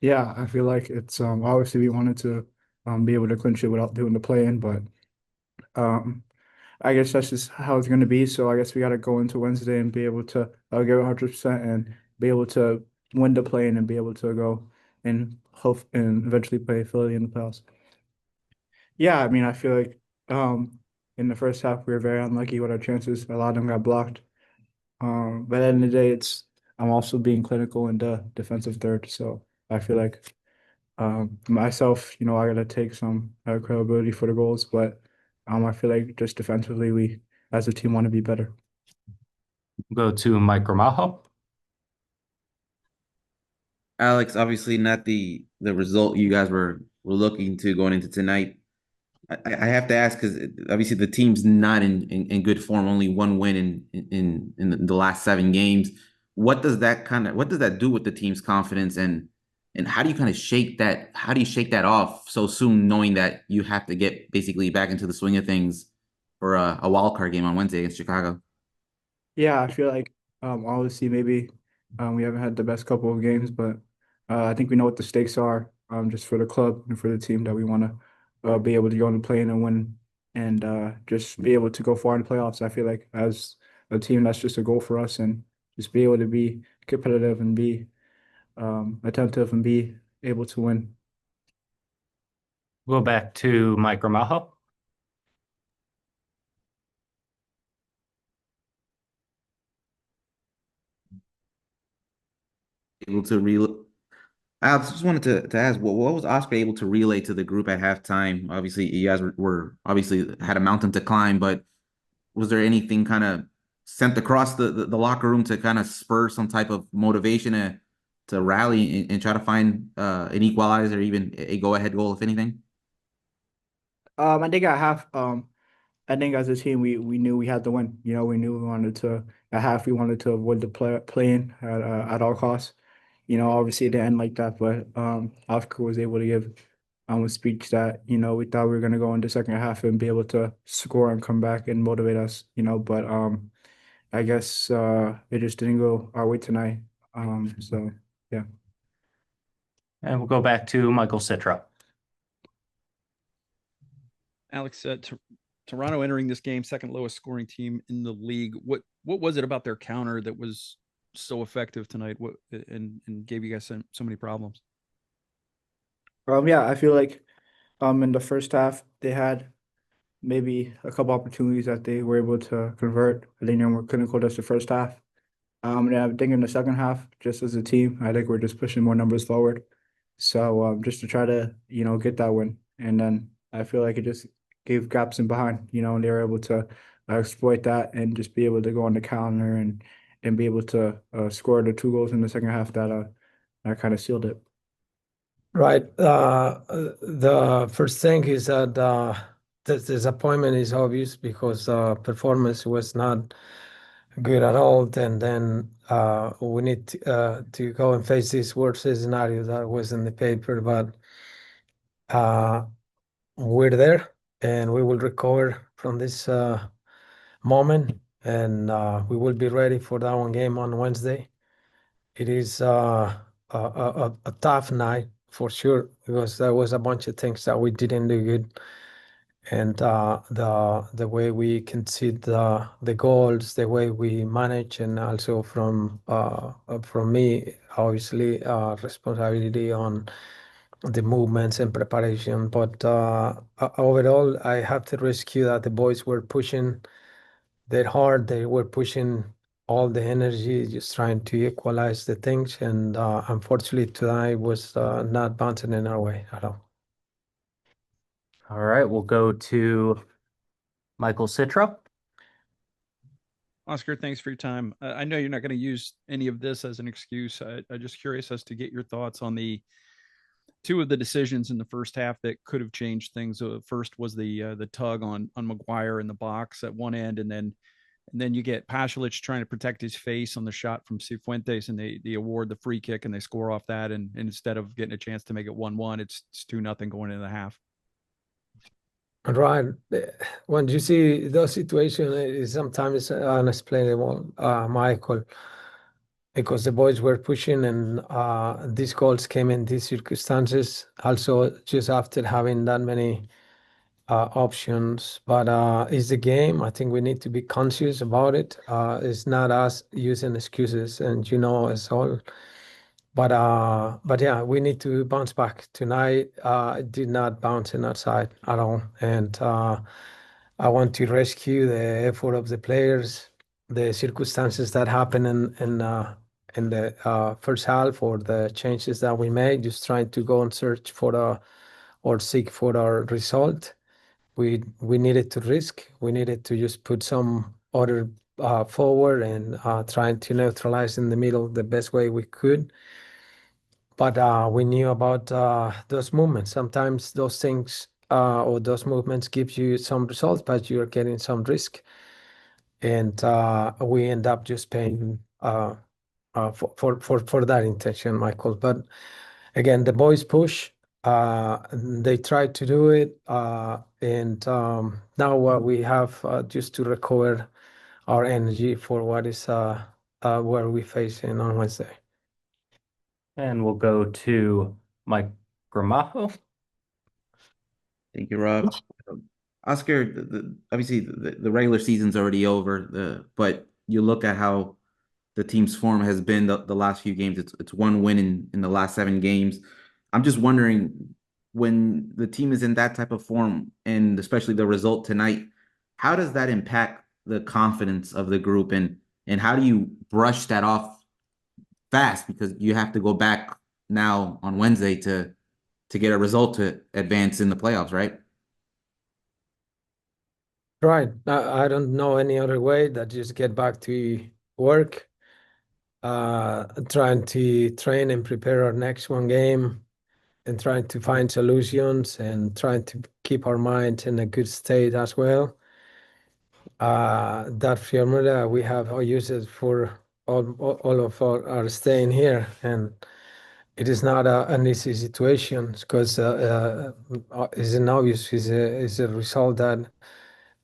Yeah, I feel like it's obviously we wanted to be able to clinch it without doing the play-in, but um I guess that's just how it's going to be. So I guess we got to go into Wednesday and be able to give 100% and be able to win the play-in and be able to go and hope and eventually play Philly in the playoffs. Yeah, I mean, I feel like in the first half we were very unlucky with our chances. A lot of them got blocked. But at the end of the day, it's I'm also being clinical in the defensive third. So I feel like myself, I gotta take some credibility for the goals, but I feel like just defensively, we as a team want to be better. Go to Mike Gramajo. Alex, obviously not the result you guys were looking to going into tonight. I have to ask because obviously the team's not in good form. Only one win in the last 7 games. What does that do with the team's confidence and how do you kind of shake that? How do you shake that off so soon, knowing that you have to get basically back into the swing of things for a wild card game on Wednesday against Chicago? Yeah, I feel like obviously maybe we haven't had the best couple of games, but I think we know what the stakes are just for the club and for the team that we want to be able to go and play in and win and just be able to go far in the playoffs. I feel like as a team, that's just a goal for us and just be able to be competitive and be attentive and be able to win. Go back to Mike Gramajo. Able to I just wanted to ask, what was Oscar able to relay to the group at halftime? Obviously, you guys were obviously had a mountain to climb, but was there anything kind of sent across the locker room to kind of spur some type of motivation to rally and try to find an equalizer, even a go-ahead goal, if anything? I think at half, I think as a team, we knew we had to win. We knew we wanted to at half we wanted to avoid the play in at all costs. Obviously it didn't end like that, but Oscar was able to give a speech that we thought we were gonna go into second half and be able to score and come back and motivate us. But I guess it just didn't go our way tonight. So yeah. And we'll go back to Michael Citra. Alex, Toronto entering this game, second lowest scoring team in the league. What was it about their counter that was so effective tonight? What and gave you guys so many problems? Yeah, I feel like in the first half they had maybe a couple opportunities that they were able to convert. I think they were clinical just the first half. And I think in the second half, just as a team, I think we're just pushing more numbers forward. So just to try to, get that win. And then I feel like it just gave gaps in behind, and they were able to exploit that and just be able to go on the counter and be able to score the 2 goals in the second half that kind of sealed it. Right. The first thing is that the disappointment is obvious because performance was not good at all. And then we need to go and face this worst scenario that was in the paper. But uh, we're there and we will recover from this moment and we will be ready for that one game on Wednesday. It is a tough night for sure because there was a bunch of things that we didn't do good, and the way we concede the goals, the way we manage, and also from me, obviously, responsibility on the movements and preparation. But overall, I have to rescue that the boys were pushing that hard. They were pushing all the energy, just trying to equalize the things. And unfortunately, tonight was not bouncing in our way at all. All right, we'll go to Michael Citra. Oscar, thanks for your time. I know you're not going to use any of this as an excuse. I'm just curious as to get your thoughts on the two of the decisions in the first half that could have changed things. First was the tug on McGuire in the box at one end, and then you get Pasalic trying to protect his face on the shot from Cifuentes, and they award the free kick and they score off that. And instead of getting a chance to make it 1-1, it's 2-0 going into the half. Right. When you see those situations, it's sometimes unexplainable, Michael. because the boys were pushing, and these goals came in these circumstances. Also, just after having that many options, but it's the game. I think we need to be conscious about it. It's not us using excuses, and it's all. But yeah, we need to bounce back tonight. It did not bounce in our side at all, and I want to rescue the effort of the players, the circumstances that happened in the first half, or the changes that we made. Just trying to go and search for or seek for our result. We needed to risk. We needed to just put some order forward and trying to neutralize in the middle the best way we could. But we knew about those movements. Sometimes those things or those movements give you some results, but you're getting some risk. And we end up just paying for that intention, Michael. But again, the boys push. They tried to do it, and now what we have just to recover our energy for what is where we facing on Wednesday. And we'll go to Mike Gramajo. Thank you, Rob. Oscar, obviously the regular season's already over, but you look at how the team's form has been the last few games. It's one win in the last 7 games. I'm just wondering, when the team is in that type of form, and especially the result tonight, how does that impact the confidence of the group, and how do you brush that off fast, because you have to go back now on Wednesday to get a result to advance in the playoffs, right? Right. I don't know any other way that just get back to work, trying to train and prepare our next one game, and trying to find solutions and trying to keep our mind in a good state as well. That formula we have used it for all of our staying here, and it is not an easy situation because it's an obvious is a result that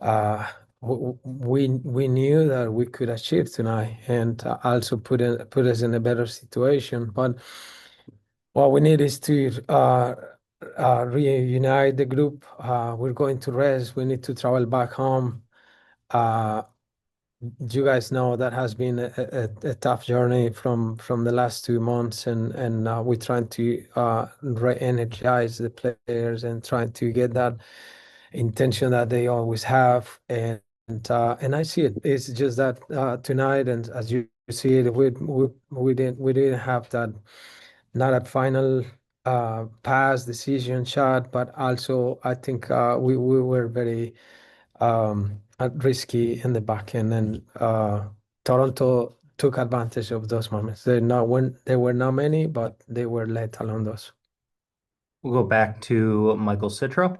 uh, we knew that we could achieve tonight, and also put us in a better situation. But what we need is to reunite the group. We're going to rest. We need to travel back home. Uh, you guys know that has been a tough journey from the last 2 months, and we're trying to re-energize the players and trying to get that intention that they always have. And I see it. It's just that tonight, and as you see it, we didn't have that, not a final pass decision shot, but also I think we were very risky in the back end, and Toronto took advantage of those moments. There were not many, but they were lethal on those. We'll go back to Michael Citro.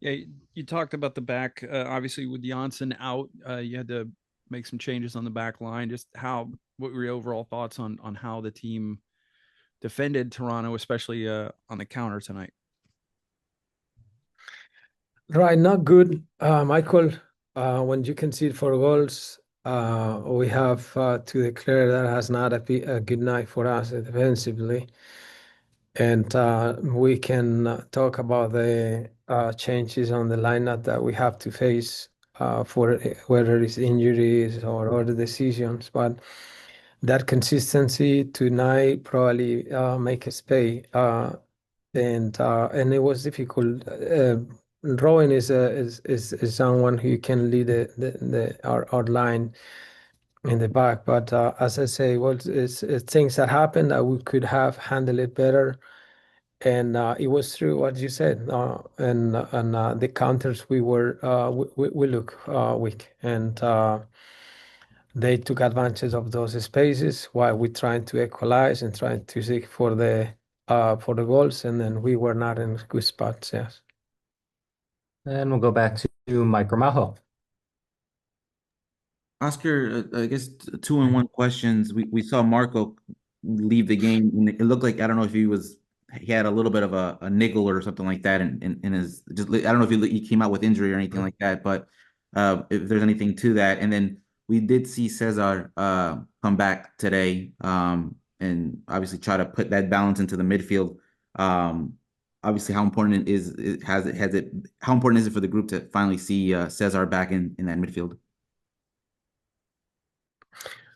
Yeah, you talked about the back. Obviously, with Janssen out, you had to make some changes on the back line. Just what were your overall thoughts on how the team defended Toronto, especially on the counter tonight? Right, not good, Michael. When you concede 4 goals, we have to declare that has not a good night for us defensively. And we can talk about the changes on the lineup that we have to face for whether it's injuries or other decisions. But that consistency tonight probably make us pay. And it was difficult. Rowan is someone who can lead our line in the back, but as I say, well, it's things that happened that we could have handled it better, and it was true what you said. And the counters we look weak, and they took advantage of those spaces while we're trying to equalize and trying to seek for the goals, and then we were not in good spots. Yes. And we'll go back to Mike Gramajo. Oscar, I guess 2-in-1 questions. We saw Marco leave the game, and it looked like, I don't know if he had a little bit of a niggle or something like that in his, just I don't know if he came out with injury or anything like that, but if there's anything to that. And then we did see Cesar come back today, and obviously try to put that balance into the midfield. Obviously, how important how important is it for the group to finally see Cesar back in that midfield?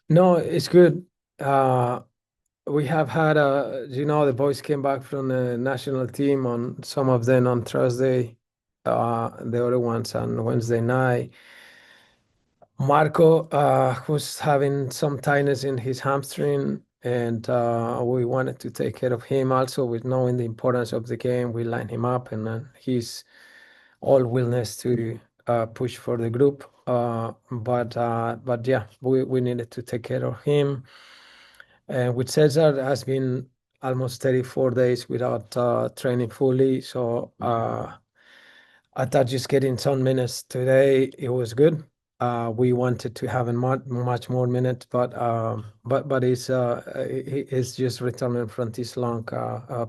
No, it's good. We have had the boys came back from the national team on some of them on Thursday, the other ones on Wednesday night. Marco was having some tightness in his hamstring, and we wanted to take care of him also with knowing the importance of the game. We lined him up, and he's all willingness to push for the group. But yeah, we needed to take care of him. And with Cesar has been almost 34 days without training fully, so I thought just getting some minutes today, it was good. We wanted to have a much more minutes, but it's just returning from this long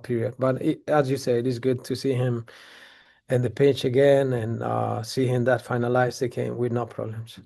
period. But as you say, it is good to see him in the pitch again and see him that finalize the game with no problems.